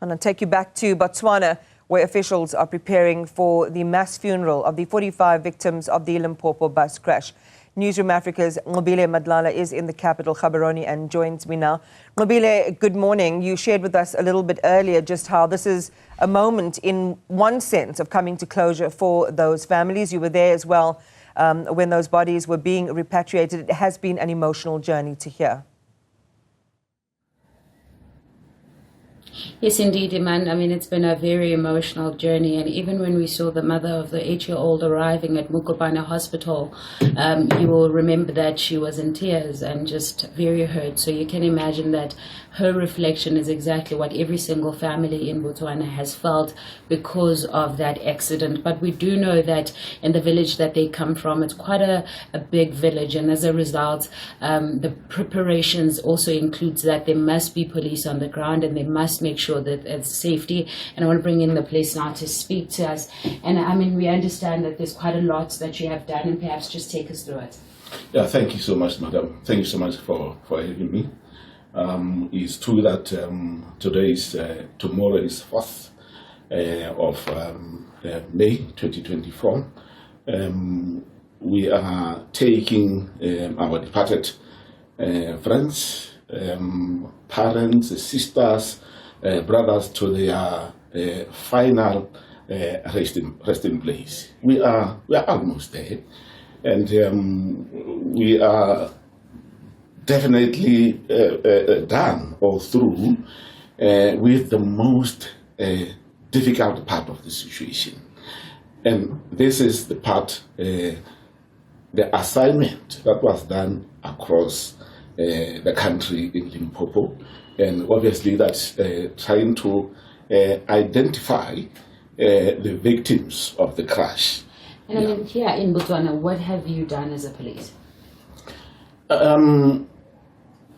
And I'll take you back to Botswana, where officials are preparing for the mass funeral of the 45 victims of the Limpopo bus crash. Newzroom Africa's Nqobile Madlala is in the capital, Gaborone, and joins me now. Nqobile, good morning. You shared with us a little bit earlier just how this is a moment, in one sense, of coming to closure for those families. You were there as well when those bodies were being repatriated. It has been an emotional journey to hear. Yes, indeed, Iman. I mean, it's been a very emotional journey. And even when we saw the mother of the 8-year-old arriving at Mokopane Hospital, you will remember that she was in tears and just very hurt. So you can imagine that her reflection is exactly what every single family in Botswana has felt because of that accident. But we do know that in the village that they come from, it's quite a big village. And as a result, the preparations also includes that there must be police on the ground and they must make sure that it's safety. And I want to bring in the police now to speak to us. And I mean, we understand that there's quite a lot that you have done, and perhaps just take us through it. Yeah, thank you so much, madam. Thank you so much for having me. It's true that tomorrow is 4th of May 2024. We are taking our departed friends, parents, sisters, brothers to their final resting place. We are almost there, and we are definitely done or through with the most difficult part of the situation. And this is the part, the assignment that was done across the country in Limpopo, and obviously that's trying to identify the victims of the crash. And I mean, here in Botswana, what have you done as a police?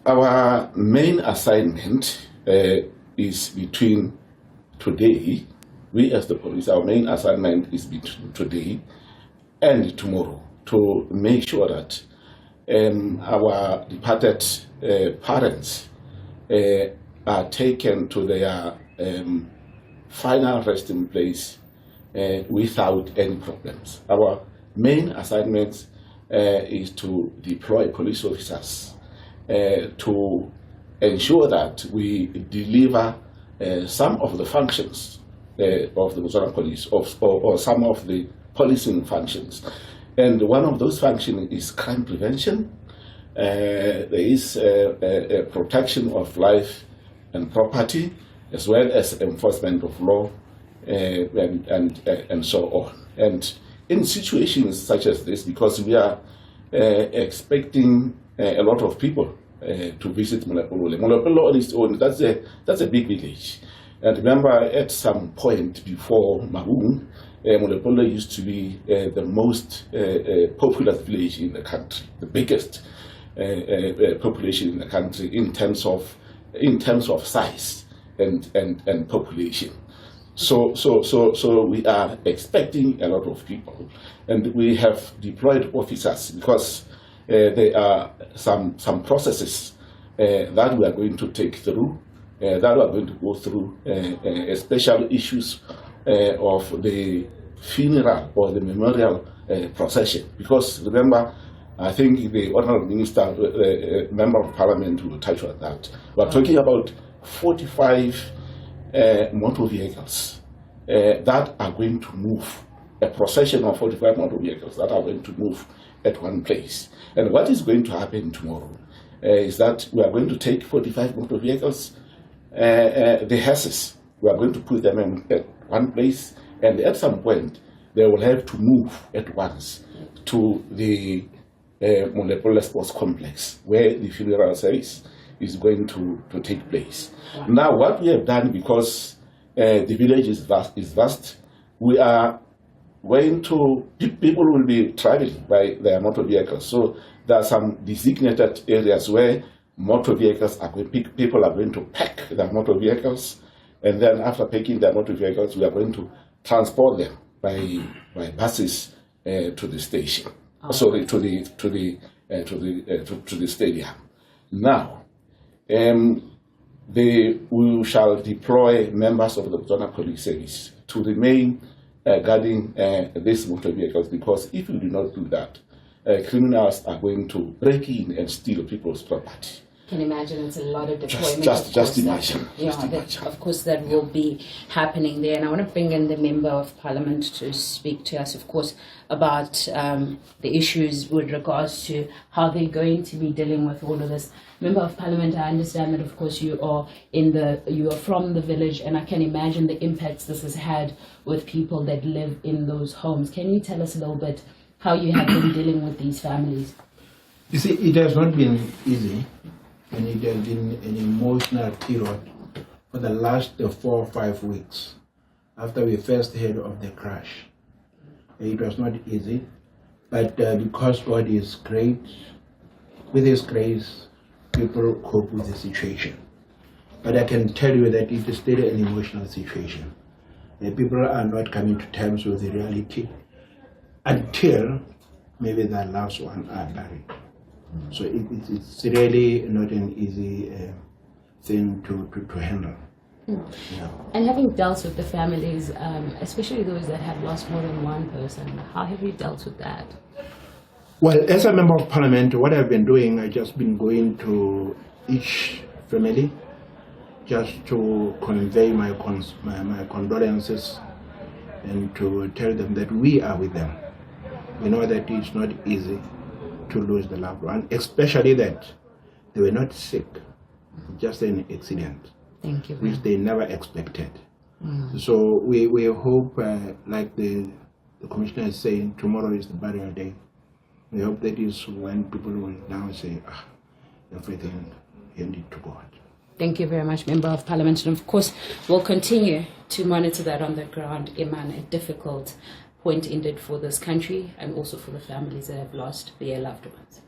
Our main assignment is between today, we as the police, our main assignment is between today and tomorrow to make sure that our departed parents are taken to their final resting place without any problems. Our main assignment is to deploy police officers to ensure that we deliver some of the functions of the Botswana police or some of the policing functions. And one of those functions is crime prevention. There is protection of life and property, as well as enforcement of law and so on. And in situations such as this, because we are expecting a lot of people to visit Molepolo. Molepolo on its own, that's a big village. And remember, at some point before Mahung, Molepolo used to be the most populous village in the country, the biggest population in the country in terms of size and population. So we are expecting a lot of people, and we have deployed officers because there are some processes that we are going to take through, that we are going to go through, special issues of the funeral or the memorial procession. Because remember, I think the Honourable Minister, Member of Parliament, will touch on that. We are talking about 45 motor vehicles that are going to move, a procession of 45 motor vehicles that are going to move at one place. And what is going to happen tomorrow is that we are going to take 45 motor vehicles, the hearses, we are going to put them in at one place, and at some point they will have to move at once to the Molepolo Sports Complex, where the funeral service is going to take place. Now, what we have done, because the village is vast, we are going to, people will be traveling by their motor vehicles. So there are some designated areas where motor vehicles are going, people are going to pack their motor vehicles, and then after packing their motor vehicles, we are going to transport them by buses to the station. Sorry, to the stadium. Now, we shall deploy members of the Botswana Police Service to remain guarding these motor vehicles, because if you do not do that, criminals are going to break in and steal people's property. Can imagine it's a lot of deployment. Just imagine. Of course, that will be happening there. And I want to bring in the Member of Parliament to speak to us, of course, about the issues with regards to how they're going to be dealing with all of this. Member of Parliament, I understand that, of course, you are from the village, and I can imagine the impacts this has had with people that live in those homes. Can you tell us a little bit how you have been dealing with these families? You see, it has not been easy. And it has been an emotional period for the last 4 or 5 weeks after we first heard of the crash. It was not easy, but because God is great, with His grace, people cope with the situation. But I can tell you that it is still an emotional situation. People are not coming to terms with the reality until maybe their loved ones are buried. So it's really not an easy thing to handle. Yeah. And having dealt with the families, especially those that have lost more than one person, how have you dealt with that? Well, as a Member of Parliament, what I've been doing, I've just been going to each family just to convey my condolences and to tell them that we are with them. We know that it's not easy to lose the loved one, especially that they were not sick, just an accident. Thank you. Which they never expected. So we hope, like the Commissioner is saying, tomorrow is the burial day. We hope that is when people will now say, everything handed to God. Thank you very much, Member of Parliament. And of course, we'll continue to monitor that on the ground. Iman, a difficult point ended for this country and also for the families that have lost their loved ones.